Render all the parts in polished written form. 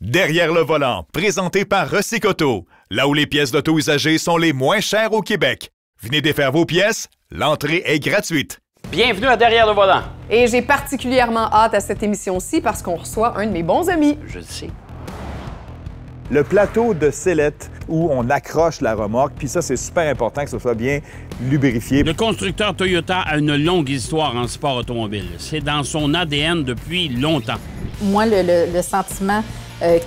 Derrière le volant, présenté par Recycoto, là où les pièces d'auto usagées sont les moins chères au Québec. Venez défaire vos pièces, l'entrée est gratuite. Bienvenue à Derrière le volant. Et j'ai particulièrement hâte à cette émission-ci parce qu'on reçoit un de mes bons amis. Je le sais. Le plateau de sellette où on accroche la remorque, puis ça, c'est super important que ce soit bien lubrifié. Le constructeur Toyota a une longue histoire en sport automobile. C'est dans son ADN depuis longtemps. Moi, le sentiment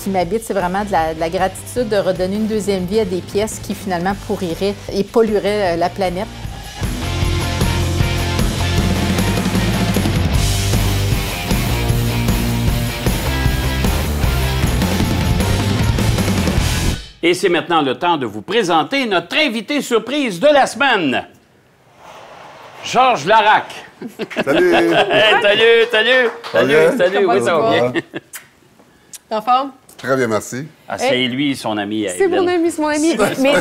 qui m'habite, c'est vraiment de la gratitude de redonner une deuxième vie à des pièces qui, finalement, pourriraient et pollueraient la planète. Et c'est maintenant le temps de vous présenter notre invité surprise de la semaine. Georges Laraque. Salut! Hey, salut! Comment Oui, ça va bien? En forme? Très bien, merci. Ah, c'est lui, son ami. C'est mon ami, c'est mon ami. Mais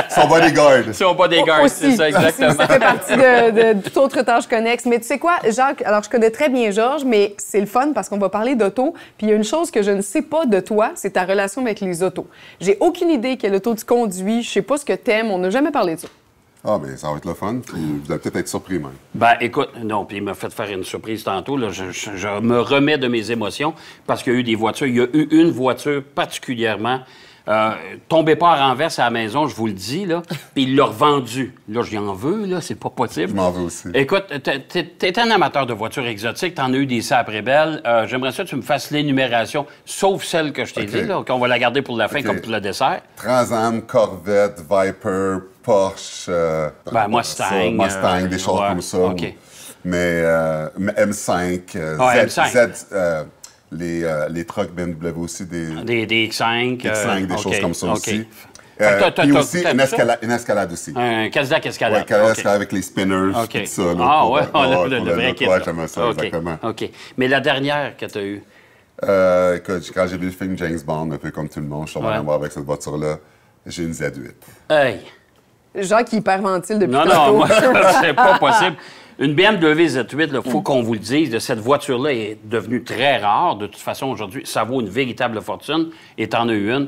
Son bodyguard. Son bodyguard, c'est ça, exactement. Ça fait partie de toute autre tâche connexe. Mais tu sais quoi, Jacques, alors je connais très bien Georges, mais c'est le fun parce qu'on va parler d'auto. Puis il y a une chose que je ne sais pas de toi, c'est ta relation avec les autos. J'ai aucune idée quelle auto tu conduis, je sais pas ce que t'aimes, on n'a jamais parlé de ça. Ah, mais ça va être le fun. Puis vous allez peut-être être surpris, même. Ben, écoute, non, puis il m'a fait faire une surprise tantôt. Là. Je me remets de mes émotions parce qu'il y a eu des voitures. Il y a eu une voiture particulièrement. Tombez pas à renverse à la maison, je vous le dis, là. Puis il l'a revendue. Là, j'y en veux, là, c'est pas possible. Je m'en veux aussi. Écoute, t'es un amateur de voitures exotiques, t'en as eu des ça après belle. J'aimerais ça que tu me fasses l'énumération, sauf celle que je t'ai dit, là, qu'on va la garder pour la fin comme pour le dessert. Trans Am, Corvette, Viper, Porsche. Mustang. Des choses comme ça. OK. Mais M5, M5. les trucks BMW aussi, des X5. X5, des choses comme ça aussi. Puis aussi une escalade aussi. Un Cadillac Escalade. Oui, Cadillac Escalade avec les spinners, tout ça. Là, le vrai kit. Ouais, j'aime ça, exactement. OK. Mais la dernière que tu as eue? Écoute, quand j'ai vu le film James Bond, un peu comme tout le monde, je suis tombé en amour avec cette voiture-là. J'ai une Z8. Hey! Jacques, il hyperventile depuis Non, tantôt. moi, c'est pas possible. Une BMW Z8, il faut qu'on vous le dise, cette voiture-là est devenue très rare. De toute façon, aujourd'hui, ça vaut une véritable fortune. Et t'en as eu une.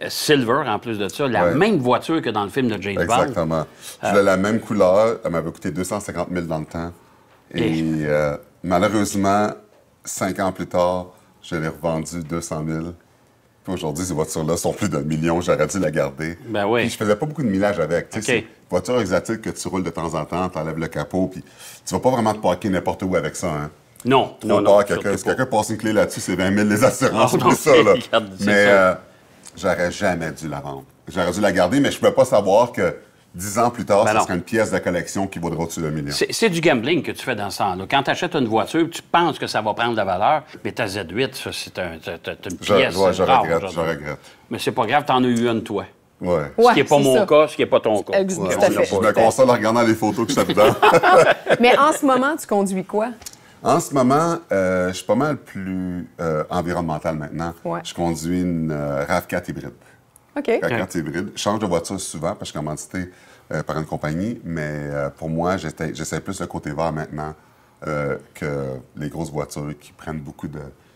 Silver, en plus de ça. La même voiture que dans le film de James Bond. Exactement. Je voulais la même couleur. Elle m'avait coûté 250 000 dans le temps. Et malheureusement, 5 ans plus tard, je l'ai revendue 200 000. Puis aujourd'hui, ces voitures-là sont plus d'1 million. J'aurais dû la garder. Ben oui. Puis je faisais pas beaucoup de millage avec. Tu sais, OK. c'est une voiture exotique que tu roules de temps en temps, tu enlèves le capot, puis tu vas pas vraiment te parker n'importe où avec ça. Hein. Non, Si quelqu'un passe une clé là-dessus, c'est 20 000 les assurances, non, tout ça. Là. regarde, c'est Mais ça. j'aurais jamais dû la vendre. J'aurais dû la garder, mais je pouvais pas savoir que 10 ans plus tard, Ben ça non. serait une pièce de collection qui vaudra au-dessus d'1 million. C'est du gambling que tu fais dans ce temps-là. Quand tu achètes une voiture, tu penses que ça va prendre de la valeur, mais ta Z8, ça, c'est une pièce Je rare regrette, aujourd'hui. je regrette. Mais c'est pas grave, t'en as eu une, toi. Ouais. Ce qui n'est pas c'est mon ça. cas, ce qui n'est pas ton cas. Ouais, Tout à fait. je me console en regardant les photos que je fais dedans. Mais en ce moment, tu conduis quoi? En ce moment, je suis pas mal plus environnemental maintenant. Ouais. Je conduis une RAV4 hybride. OK. RAV4 hybride. Je change de voiture souvent parce que je suis commandité par une compagnie, mais pour moi, j'essaie plus le côté vert maintenant que les grosses voitures qui prennent beaucoup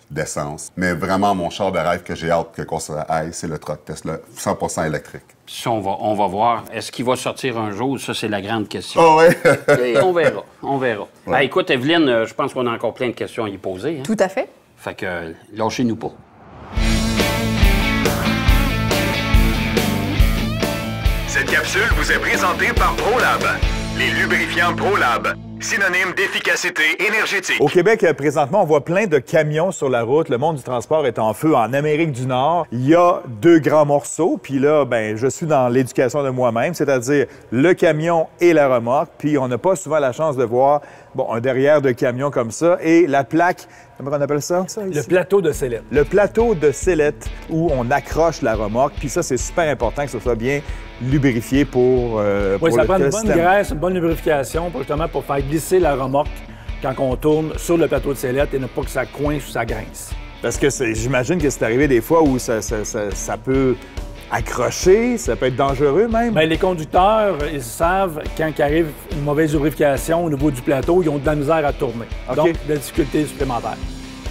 d'essence. Mais vraiment, mon char de rêve que j'ai hâte qu'on se aille, c'est le truck Tesla 100% électrique. Ça, on va voir. Est-ce qu'il va sortir un jour? Ça, c'est la grande question. Oh ouais! Et on verra, on verra. Ouais. Écoute, Evelyne, je pense qu'on a encore plein de questions à y poser. Hein? Tout à fait. Fait que lâchez-nous pas. Cette capsule vous est présentée par ProLab. Les lubrifiants ProLab, synonyme d'efficacité énergétique. Au Québec, présentement, on voit plein de camions sur la route. Le monde du transport est en feu. En Amérique du Nord, il y a 2 grands morceaux. Puis là, ben, je suis dans l'éducation de moi-même, c'est-à-dire le camion et la remorque. Puis on n'a pas souvent la chance de voir un derrière de camion comme ça. Et la plaque, comment on appelle ça? Le plateau de sellette. Le plateau de sellette où on accroche la remorque. Puis ça, c'est super important que ce soit bien lubrifié pour Oui, ça le prend une bonne système. graisse, une bonne lubrification justement pour faire glisser la remorque quand on tourne sur le plateau de sellette et ne pas que ça coince ou ça grince. Parce que j'imagine que c'est arrivé des fois où ça peut accrocher, ça peut être dangereux même. Bien, les conducteurs, ils savent quand il arrive une mauvaise lubrification au niveau du plateau, ils ont de la misère à tourner. OK. Donc, de la difficulté supplémentaire.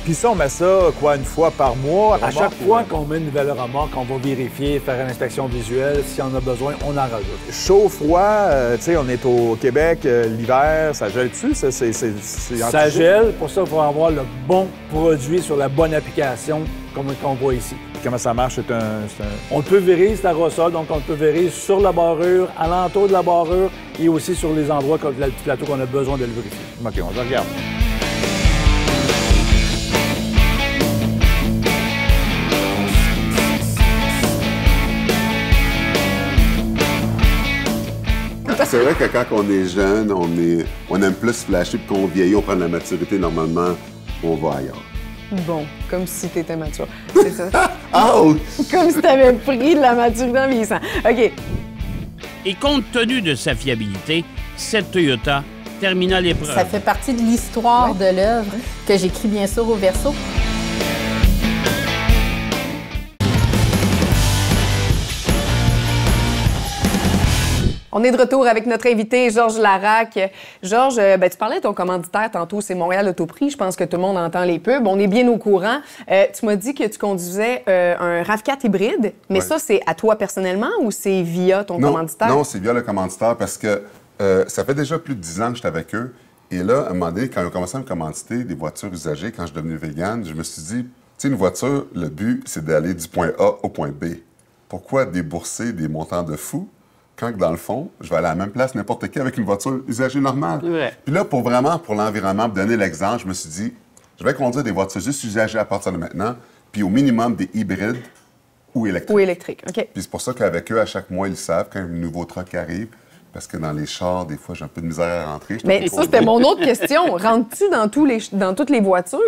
Puis ça, on met ça, quoi, une fois par mois? À chaque fois qu'on met une nouvelle remorque, on va vérifier, faire une inspection visuelle. Si on a besoin, on en rajoute. Chaud, froid, tu sais, on est au Québec, l'hiver, ça gèle-tu? Ça gèle. Pour ça, il faut avoir le bon produit sur la bonne application, comme qu'on voit ici. Comment ça marche? On le pulvérise, c'est aérosol, donc on le pulvérise sur la barrure, alentour de la barrure et aussi sur les endroits comme le plateau qu'on a besoin de le vérifier. OK, on le regarde. C'est vrai que quand on est jeune, on aime plus flasher, puis qu'on vieillit, on prend de la maturité, normalement, on va ailleurs. Bon, comme si tu étais mature. C'est ça. Ouch! Comme si tu avais pris de la maturité en vieillissant. OK. Et compte tenu de sa fiabilité, cette Toyota termina l'épreuve. Ça fait partie de l'histoire de l'œuvre que j'écris bien sûr au verso. On est de retour avec notre invité, Georges Laraque. Georges, tu parlais de ton commanditaire tantôt, c'est Montréal Autoprix. Je pense que tout le monde entend les pubs. On est bien au courant. Tu m'as dit que tu conduisais un RAV4 hybride, mais ça, c'est à toi personnellement ou c'est via ton commanditaire? Non, c'est via le commanditaire parce que ça fait déjà plus de 10 ans que j'étais avec eux. Et là, à un moment donné, quand ils ont commencé à me commanditer des voitures usagées, quand je suis devenu vegan, je me suis dit, tu sais, une voiture, le but, c'est d'aller du point A au point B. Pourquoi débourser des montants de fou? Quand, dans le fond, je vais aller à la même place n'importe qui avec une voiture usagée normale. Ouais. Puis là, pour l'environnement, pour donner l'exemple, je me suis dit, je vais conduire des voitures juste usagées à partir de maintenant, puis au minimum des hybrides ou électriques. Ou électrique, OK. Puis c'est pour ça qu'avec eux, à chaque mois, ils savent quand un nouveau truck arrive, parce que dans les chars, des fois, j'ai un peu de misère à rentrer. Mais ça, c'était mon autre question. Rentres-tu dans toutes les voitures?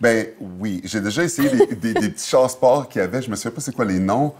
Ben oui. J'ai déjà essayé des petits chars sport qu'il y avait. Je me souviens pas c'est quoi les noms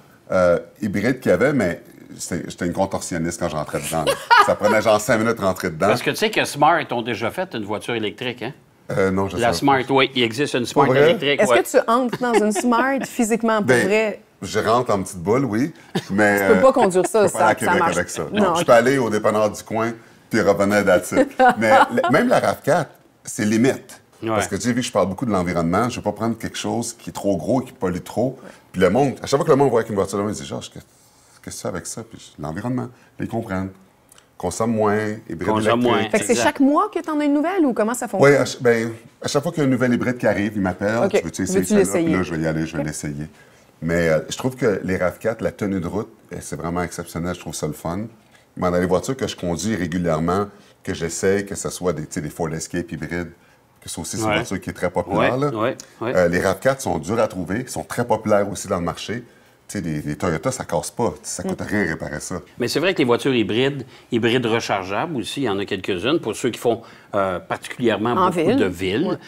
hybrides qu'il y avait, mais j'étais une contorsionniste quand j'entrais dedans. Ça prenait genre 5 minutes de rentrer dedans. Parce que tu sais que Smart ont déjà fait une voiture électrique, hein? Non, je sais La pas. Smart, oui. Il existe une Smart Pour vrai? électrique. Est-ce ouais. que tu entres dans une Smart physiquement pour vrai? Je rentre en petite boule, oui, mais... Tu peux pas conduire ça, je peux pas aller à ça Québec marche. avec ça. Non, Je ok. peux aller au dépanneur du coin, puis revenir d'attitude. Mais même la RAV4, c'est limite. Ouais. Parce que tu sais, vu que je parle beaucoup de l'environnement, je ne veux pas prendre quelque chose qui est trop gros et qui pollue trop. Puis le monde, à chaque fois que le monde voit avec une voiture, il dit « Georges, qu'est-ce que tu fais avec ça? » Puis l'environnement, ils comprennent. Consomme moins, hybride Consomme moins. électrique. Fait que c'est Exact. chaque mois que tu en as une nouvelle ou comment ça Oui, fonctionne? à chaque fois qu'il y a un nouvel hybride qui arrive, il m'appelle. OK. Tu veux-tu essayer Veux-tu celle-là? l'essayer? Puis là, je vais y aller, je vais l'essayer. Mais je trouve que les RAV4, la tenue de route, c'est vraiment exceptionnel. Je trouve ça le fun. Mais dans les voitures que je conduis régulièrement, que j'essaie, que ce soit des Ford Escape hybrides, que c'est aussi une Ouais. voiture qui est très populaire. là. Ouais. Les RAV4 sont durs à trouver, ils sont très populaires aussi dans le marché. Tu sais, les Toyota, ça casse pas. Ça coûte rien réparer ça. Mais c'est vrai que les voitures hybrides rechargeables aussi, il y en a quelques-unes. Pour ceux qui font particulièrement En beaucoup ville. de villes,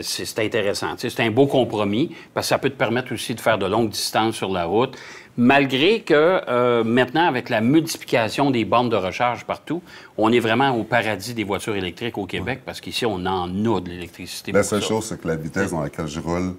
c'est intéressant. Tu sais, c'est un beau compromis parce que ça peut te permettre aussi de faire de longues distances sur la route. Malgré que maintenant, avec la multiplication des bornes de recharge partout, on est vraiment au paradis des voitures électriques au Québec parce qu'ici, on en a de l'électricité. La pour seule ça. chose, c'est que la vitesse dans laquelle je roule,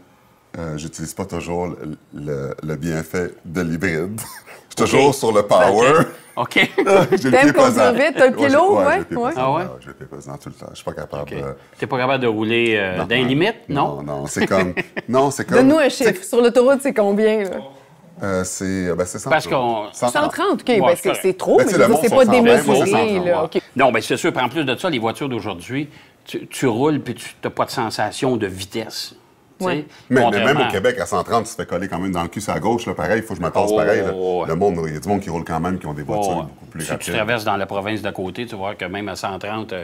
j'utilise pas toujours le bienfait de l'hybride. Je suis toujours sur le power. OK. J'ai le T'aimes pied conduire pesant. vite? T'as le pied lourd? J'ai Ouais, le pied ouais. pesant. Ah ouais? J'ai le pied pesant tout le temps. Je suis pas capable. OK. T'es pas capable de rouler dans les normal. limites, non? Non, c'est comme... Non, c'est comme... Donne-nous un chiffre. Sur l'autoroute, c'est combien? Là? C'est 100. Parce qu'on- 130, OK. Ouais, Ben, c'est c'est trop, Ben, mais tu sais, je veux le dire, c'est monde pas sont 120, moi, c'est démesuré. 130, Là. ouais. OK. Non, bien, c'est sûr. Puis en plus de ça, les voitures d'aujourd'hui, tu roules puis tu n'as pas de sensation de vitesse. Tu sais, Ouais. Mais même contrairement- au Québec, à 130, tu te fais coller quand même dans le cul sur la gauche. Là, pareil, il faut que je me tasse Oh, pareil. Là. ouais. Le monde, il y a du monde qui roule quand même, qui ont des voitures Oh, beaucoup plus si rapides. tu traverses dans la province d'à côté, tu vois que même à 130,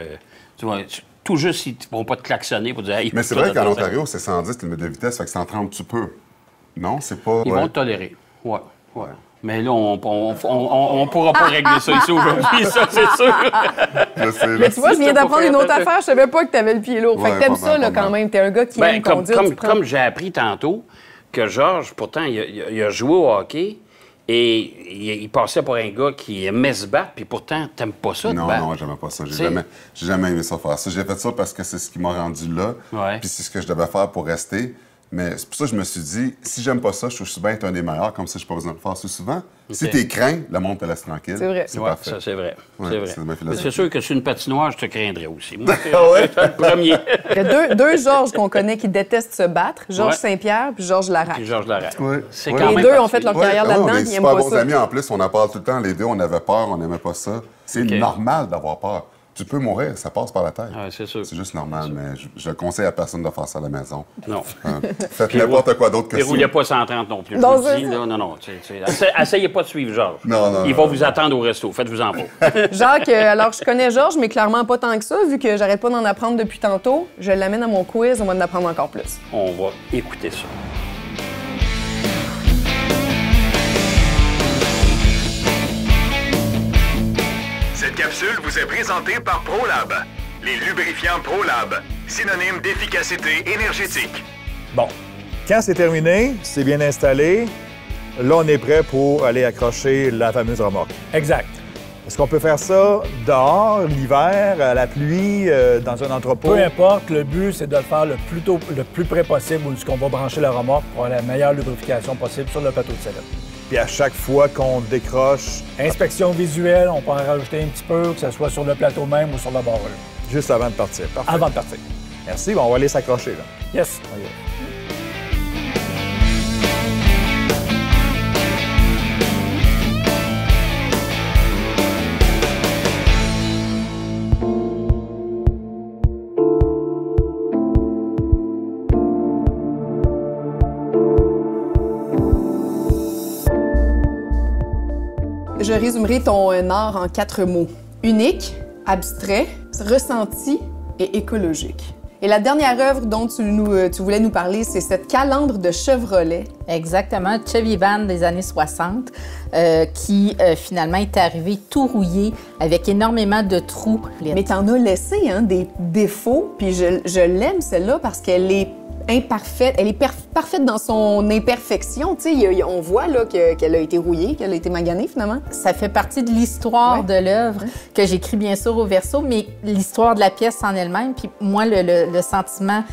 tu vois, tout juste, ils ne vont pas te klaxonner pour dire... Hey, Mais c'est toi, vrai qu'en t'as- Ontario, c'est 110 limite de vitesse, fait que 130, tu peux. Non, c'est pas... Ils vont te tolérer. Ouais. Mais là, on ne pourra pas régler ça ici aujourd'hui, ça, c'est sûr. Je sais, Mais tu vois, je viens C'était pas d'apprendre fait une autre attention. affaire. Je savais pas que tu avais le pied lourd. Fait que Ouais, t'aimes pas ça, mal, là, pas quand mal. même. T'es un gars qui Ben, aime conduire. tu prends- comme j'ai appris tantôt que Georges, pourtant, il a joué au hockey et il passait pour un gars qui aimait se battre, puis pourtant, t'aimes pas ça, te Non, battre. non, j'aimais pas ça. J'ai C'est- jamais aimé ça faire ça. J'ai fait ça parce que c'est ce qui m'a rendu là. Ouais. Puis c'est ce que je devais faire pour rester. Mais c'est pour ça que je me suis dit, si j'aime pas ça, je trouve bien être un des meilleurs, comme ça, je n'ai pas besoin de le faire souvent. Si tu es craint, le monde te laisse tranquille. C'est vrai. C'est Ouais, parfait. ça, c'est vrai. Ouais, c'est vrai. c'est ma Mais philosophie. c'est sûr que sur une patinoire, je te craindrais aussi. Moi, c'est le premier. Il y a deux Georges qu'on connaît qui détestent se battre, Georges Ouais. Saint-Pierre puis Georges Larac. Puis Georges Larac. Ouais. C'est Ouais. quand Les même deux ont particulier. fait leur carrière on là-dedans, est puis ils aiment super pas bons ça. amis en plus, on en parle tout le temps. Les deux, on avait peur, on n'aimait pas ça. C'est OK. normal d'avoir peur. Tu peux mourir, ça passe par la tête. Ouais, c'est sûr. C'est juste normal, mais je conseille à personne de faire ça à la maison. Non. Faites n'importe quoi d'autre que Ne ça. roulez pas 130 non plus. Je Non, vous le c'est dis, ça. là. Non. Essayez pas de suivre Georges. Non, Il va vous attendre au resto. Faites-vous en pas. Jacques, alors je connais Georges, mais clairement pas tant que ça, vu que j'arrête pas d'en apprendre depuis tantôt. Je l'amène à mon quiz, on va en apprendre encore plus. On va écouter ça. Cette capsule vous est présentée par ProLab. Les lubrifiants ProLab, synonyme d'efficacité énergétique. Bon, quand c'est terminé, c'est bien installé, là, on est prêt pour aller accrocher la fameuse remorque. Exact. Est-ce qu'on peut faire ça dehors, l'hiver, à la pluie, dans un entrepôt? Peu importe, le but, c'est de le faire le plus tôt, le plus près possible où est-ce qu'on va brancher la remorque pour avoir la meilleure lubrification possible sur le plateau de sellette. Puis à chaque fois qu'on décroche, Inspection visuelle, on peut en rajouter un petit peu, que ce soit sur le plateau même ou sur la barrure, juste avant de partir. Parfait. avant de partir. Merci, bon, on va aller s'accrocher, là. Yes. Je résumerai ton art en 4 mots. Unique, abstrait, ressenti et écologique. Et la dernière œuvre dont tu voulais nous parler, c'est cette calandre de Chevrolet. Exactement, Chevy Van des années 60, qui finalement est arrivé tout rouillé avec énormément de trous. Mais t'en as laissé des défauts, puis je l'aime celle-là parce qu'elle est imparfaite. Elle est parfaite dans son imperfection. Tu sais, on voit là qu'elle a été rouillée, qu'elle a été maganée finalement. Ça fait partie de l'histoire de l'œuvre que j'écris bien sûr au verso, mais l'histoire de la pièce en elle-même. Puis moi, le sentiment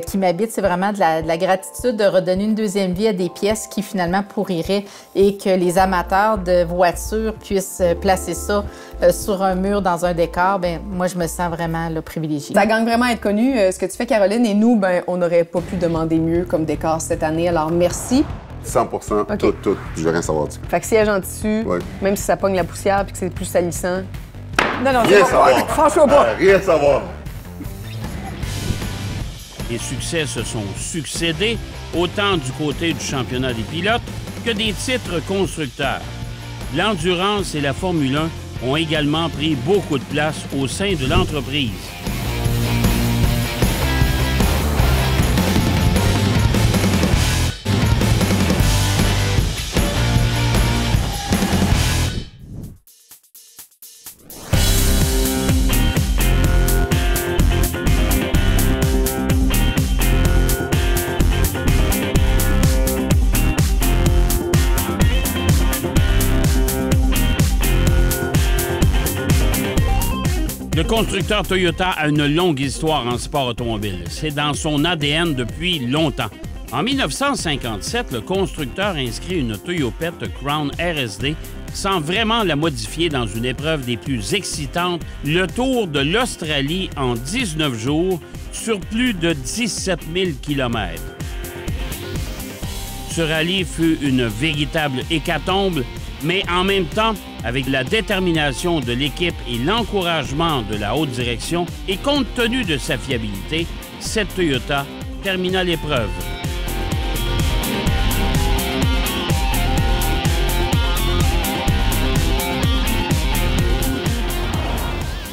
qui m'habite, c'est vraiment de la gratitude de redonner une deuxième vie à des pièces qui finalement pourriraient et que les amateurs de voitures puissent placer ça sur un mur dans un décor. Bien, moi, je me sens vraiment privilégiée. Ça gagne vraiment à être connu, ce que tu fais, Caroline, et nous, on n'aurait pas pu demander mieux comme décor cette année. Alors, merci. 100%, OK. tout. Je veux rien savoir du tout. Fait que siège en tissu, Ouais. même si ça pogne la poussière puis que c'est plus salissant. Non, Rien savoir. Franchement pas. Rien savoir. Les succès se sont succédés, autant du côté du championnat des pilotes que des titres constructeurs. L'endurance et la Formule 1 ont également pris beaucoup de place au sein de l'entreprise. Le constructeur Toyota a une longue histoire en sport automobile. C'est dans son ADN depuis longtemps. En 1957, le constructeur inscrit une Toyopet Crown RSD sans vraiment la modifier dans une épreuve des plus excitantes, le Tour de l'Australie en 19 jours sur plus de 17 000 km. Ce rallye fut une véritable hécatombe, mais en même temps, avec la détermination de l'équipe et l'encouragement de la haute direction, et compte tenu de sa fiabilité, cette Toyota termina l'épreuve.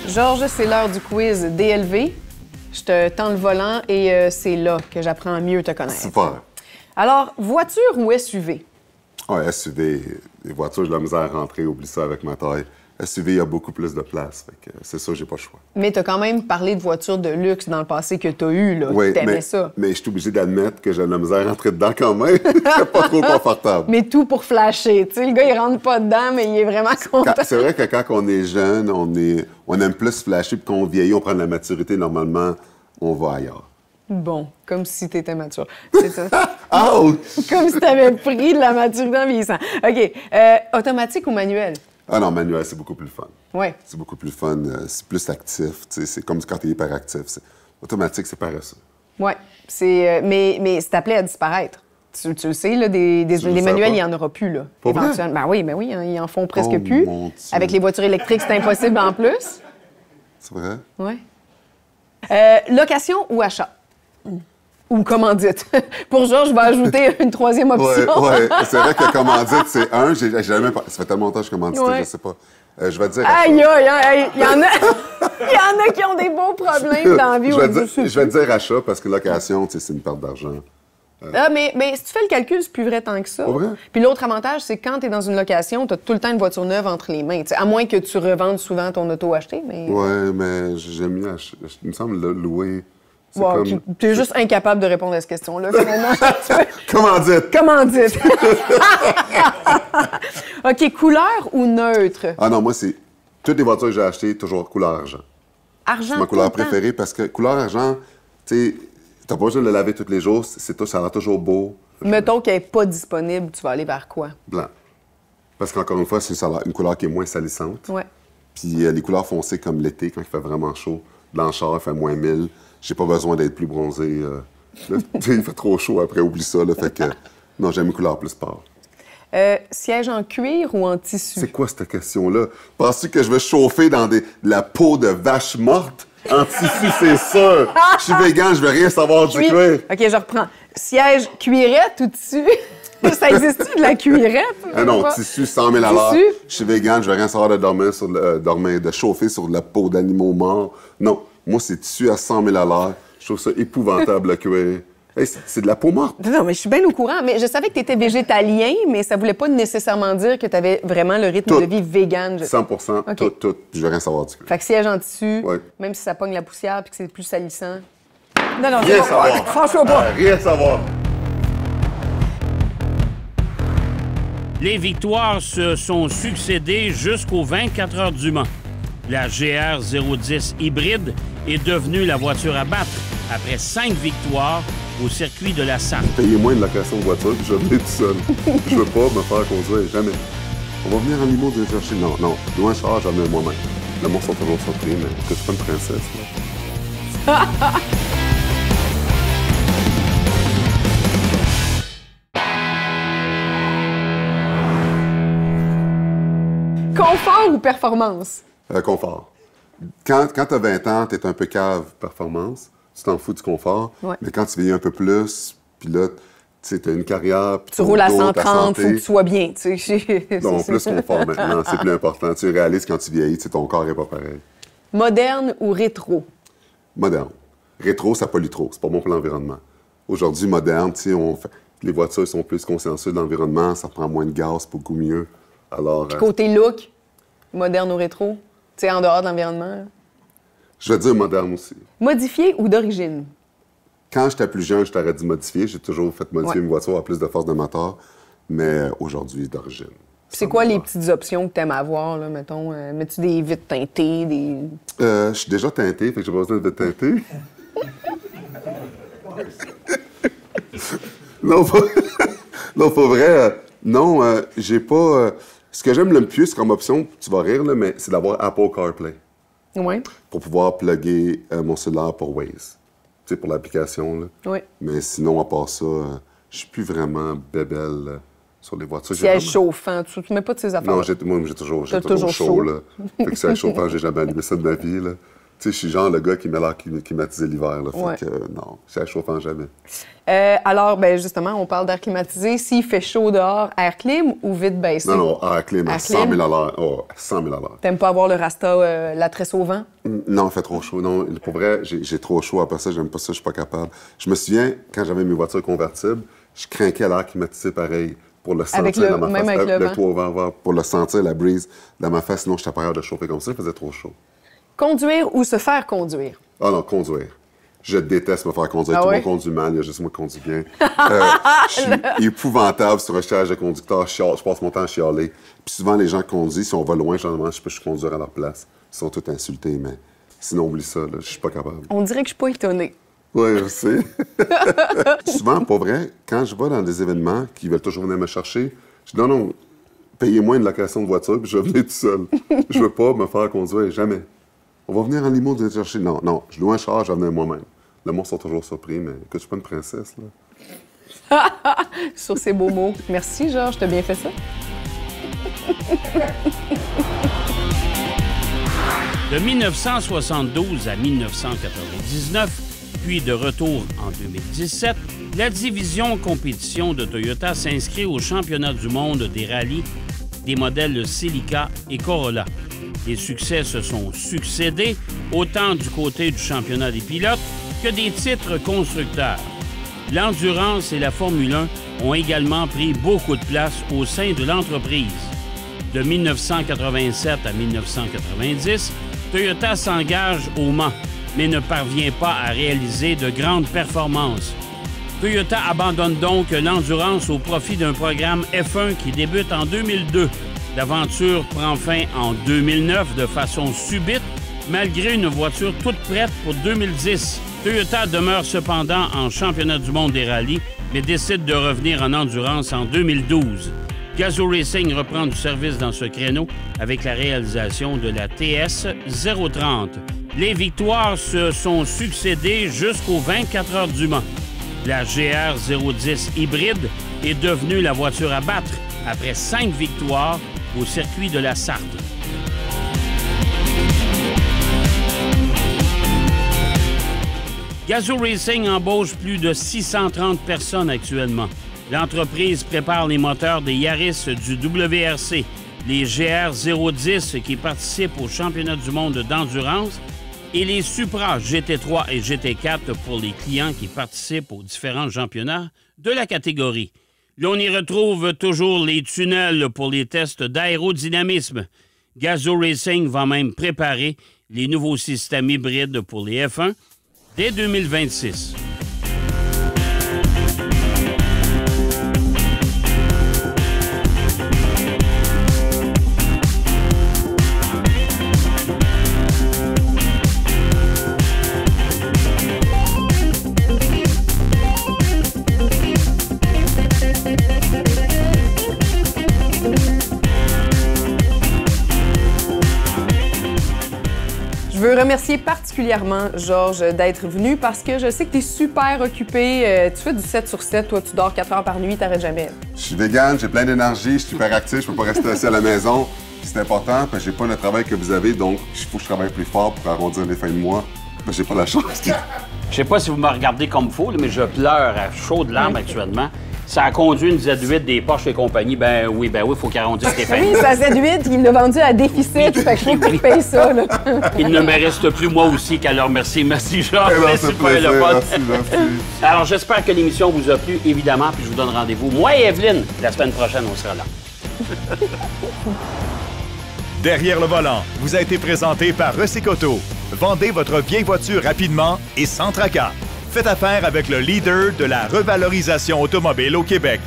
Georges, c'est l'heure du quiz DLV. Je te tends le volant et c'est là que j'apprends à mieux te connaître. Super. Alors, voiture ou SUV? Ouais, SUV, les voitures, j'ai de la misère à rentrer, oublie ça avec ma taille. SUV, il y a beaucoup plus de place, fait que c'est ça, j'ai pas le choix. Mais tu as quand même parlé de voitures de luxe dans le passé que tu as eu, là. Oui, T'aimais ça. mais je suis obligé d'admettre que j'ai de la misère à rentrer dedans quand même. C'est pas trop confortable. Mais tout pour flasher. Tu sais, le gars, il rentre pas dedans, mais il est vraiment content. C'est vrai que quand on est jeune, on aime plus flasher, puis quand on vieillit, on prend de la maturité, normalement, on va ailleurs. Bon, comme si tu étais mature. C'est ça. Oh! Comme si tu avais pris de la maturité en vieillissant. OK. Automatique ou manuel? Ah non, manuel, c'est beaucoup plus fun. Oui. C'est beaucoup plus fun, c'est plus actif. C'est comme quand tu es hyperactif. Automatique, c'est paresseux. Oui. Mais c'est appelé à disparaître. Tu le sais, là, les manuels, il n'y en aura plus, là. Pas vrai? Ben oui, hein, ils en font presque Oh, plus. mon Dieu. Avec les voitures électriques, c'est impossible en plus. C'est vrai? Oui. Location ou achat? Ou commandite. Pour Georges, je vais ajouter une troisième option. Oui, c'est vrai que commandite, c'est un. J'ai jamais... Ça fait tellement longtemps que je commandite, je sais pas. Je vais te dire... Aïe, il y en a qui ont des beaux problèmes dans la vie. Je vais te dire achat parce que location, c'est une perte d'argent. Mais si tu fais le calcul, c'est plus vrai tant que ça. Pas vrai? Puis l'autre avantage, c'est que quand tu es dans une location, tu as tout le temps une voiture neuve entre les mains. T'sais, à moins que tu revendes souvent ton auto acheté. Mais... Oui, mais j'aime mieux acheter. Il me semble le louer. Wow, tu es juste incapable de répondre à cette question-là, finalement. Commandite! Commandite! OK, couleur ou neutre? Ah non, moi, c'est... Toutes les voitures que j'ai achetées, toujours couleur argent. Argent, C'est ma couleur tout le temps. préférée parce que couleur argent, tu sais, t'as pas besoin de le laver tous les jours, ça a l'air toujours beau. Mettons qu'elle n'est pas disponible, tu vas aller vers quoi? Blanc. Parce qu'encore une fois, c'est une couleur qui est moins salissante. Ouais. Puis les couleurs foncées comme l'été, quand il fait vraiment chaud, blanchard, il fait moins 1000. J'ai pas besoin d'être plus bronzé. Là, il fait trop chaud après, oublie ça. Là, fait que, non, j'aime une couleur plus pâle. Siège en cuir ou en tissu? C'est quoi cette question-là? Penses-tu que je vais chauffer dans de la peau de vache morte? En tissu, c'est sûr! Je suis végan, je veux rien savoir du cuir. OK, je reprends. Siège cuirette ou tissu? Ça existe-tu de la cuirette? Ah non, tissu 100 000 à l'heure. Tissu? Je suis végan, je veux rien savoir de de chauffer sur de la peau d'animaux morts. Non, moi, c'est tissu à 100 000 à l'heure. Je trouve ça épouvantable, le cuir. Hey, c'est de la peau morte. Non, mais je suis bien au courant. Mais je savais que tu étais végétalien, mais ça voulait pas nécessairement dire que tu avais vraiment le rythme de vie vegan. 100 OK. tout. Je veux rien savoir du cuir. Fait que siège en tissu, Ouais. même si ça pogne la poussière puis que c'est plus salissant. Non, Rien c'est savoir. Franchement pas. Rien savoir. Les victoires se sont succédées jusqu'aux 24 heures du Mans. La GR 010 hybride est devenue la voiture à battre après 5 victoires au circuit de la Sarthe. Payez moins de location de voiture, puis je vais venir tout seul. Je veux pas me faire conduire, jamais. On va venir en limo de chercher. Non, loin char, j'en ai moi-même. Le monde sont toujours surpris, mais que je suis pas une princesse. Là. Confort ou performance? Confort. Quand tu as 20 ans, tu es un peu cave performance. Tu t'en fous du confort. Ouais. Mais quand tu vieillis un peu plus, puis là, tu as une carrière. Tu roules à 130, faut que tu sois bien. Tu sais. Non, plus confort maintenant, c'est plus important. Tu réalises quand tu vieillis, ton corps n'est pas pareil. Moderne ou rétro? Moderne. Rétro, ça pollue trop. C'est pas bon pour l'environnement. Aujourd'hui, moderne, les voitures sont plus consciencieuses de l'environnement, ça prend moins de gaz, beaucoup mieux. Alors, Côté look, moderne ou rétro? Tu sais, en dehors de l'environnement. là. je vais dire moderne aussi. Modifié ou d'origine? Quand j'étais plus jeune, je t'aurais dit modifier. J'ai toujours fait modifier Ouais. mes voitures à plus de force de moteur. Mais aujourd'hui, d'origine. C'est quoi les petites options que tu aimes avoir, là, mettons? Mets-tu des vitres teintées, des... Je suis déjà teinté, fait que j'ai pas besoin de teinter. Non, pas vrai. Non, j'ai pas... ce que j'aime le plus comme option, tu vas rire, là, mais c'est d'avoir Apple CarPlay Oui. pour pouvoir plugger mon cellulaire pour Waze. Tu sais, pour l'application, là. Oui. Mais sinon, à part ça, je suis plus vraiment bébelle sur les voitures. Siège chauffant, tu mets pas de ces affaires. Non, moi, j'ai toujours toujours chaud, chaud. là. Fait que siège chauffant, j'ai jamais allumé ça de ma vie, là. Tu sais, je suis genre le gars qui met l'air climatisé l'hiver, là. Ouais. Fait que, non, siège chauffant, jamais. Alors, ben justement, on parle d'air climatisé. S'il fait chaud dehors, air clim ou vide baissé? Non, air clim à Air 100 000 clim? à l'heure. Oh, 100 000 à l'heure. T'aimes pas avoir le rasta, la tresse au vent? Non, il fait trop chaud. Non, pour vrai, j'ai trop chaud. Après ça, j'aime pas ça, je suis pas capable. Je me souviens, quand j'avais mes voitures convertibles, je craquais l'air climatisé pareil pour le sentir Avec le- dans ma même face. avec le vent. toit ouvert, pour le sentir, la brise dans ma face. Sinon, j'étais pas capable de chauffer comme ça. Il faisait trop chaud. Conduire ou se faire conduire? Ah non, conduire. Je déteste me faire conduire. Ah Tout le ouais? monde conduit mal, il y a juste moi qui conduis bien. Je suis épouvantable sur un siège de conducteur. Je passe mon temps à chialer. Puis souvent, les gens qui conduisent, si on va loin, généralement, je peux conduire à leur place. Ils sont tous insultés, mais sinon, oublie ça, là, je suis pas capable. On dirait que je suis pas étonnée. Oui, je sais. Souvent, pas vrai, quand je vais dans des événements qui veulent toujours venir me chercher, je dis non, payez-moi une location de voiture, puis je vais venir tout seul. Je veux pas me faire conduire, jamais. On va venir en limo, venir te chercher. Non, je loue un char, je vais venir moi-même. Le monde sont toujours surpris, mais que je suis pas une princesse, là. Sur ces beaux mots. Merci, Georges, t'as bien fait ça. De 1972 à 1999, puis de retour en 2017, la division compétition de Toyota s'inscrit au championnat du monde des rallyes des modèles Celica et Corolla. Les succès se sont succédés, autant du côté du championnat des pilotes que des titres constructeurs. L'endurance et la Formule 1 ont également pris beaucoup de place au sein de l'entreprise. De 1987 à 1990, Toyota s'engage au Mans, mais ne parvient pas à réaliser de grandes performances. Toyota abandonne donc l'endurance au profit d'un programme F1 qui débute en 2002. L'aventure prend fin en 2009 de façon subite, malgré une voiture toute prête pour 2010. Toyota demeure cependant en championnat du monde des rallyes, mais décide de revenir en endurance en 2012. Gazoo Racing reprend du service dans ce créneau avec la réalisation de la TS 030. Les victoires se sont succédées jusqu'aux 24 heures du Mans. La GR 010 hybride est devenue la voiture à battre après 5 victoires au circuit de la Sarthe. Gazoo Racing embauche plus de 630 personnes actuellement. L'entreprise prépare les moteurs des Yaris du WRC, les GR 010 qui participent au championnat du monde d'endurance et les Supra GT3 et GT4 pour les clients qui participent aux différents championnats de la catégorie. L'on y retrouve toujours les tunnels pour les tests d'aérodynamisme. Gazoo Racing va même préparer les nouveaux systèmes hybrides pour les F1 dès 2026. Je veux remercier particulièrement Georges d'être venu parce que je sais que tu es super occupé. Tu fais du 7 sur 7. Toi, tu dors 4 heures par nuit, t'arrêtes jamais. Je suis vegan, j'ai plein d'énergie, je suis super actif, je peux pas rester assis à la maison. C'est important, parce que j'ai pas le travail que vous avez, donc il faut que je travaille plus fort pour arrondir les fins de mois. Mais j'ai pas la chance. Je sais pas si vous me regardez comme faux, mais je pleure à chaudes larmes actuellement. Ça a conduit une Z8 des Porsche et compagnie. Ben oui, il faut qu'il arrondisse tes fins. Oui, sa Z8, il l'a vendu à déficit, fait qu'il faut que tu payes ça. Là. Il ne me reste plus, moi aussi, qu'à leur remercier. Merci, Georges. Merci, merci. Alors, j'espère que l'émission vous a plu, évidemment, puis je vous donne rendez-vous. Moi et Evelyne, la semaine prochaine, on sera là. Derrière le volant vous a été présenté par Recycoto. Vendez votre vieille voiture rapidement et sans tracas. Faites affaire avec le leader de la revalorisation automobile au Québec.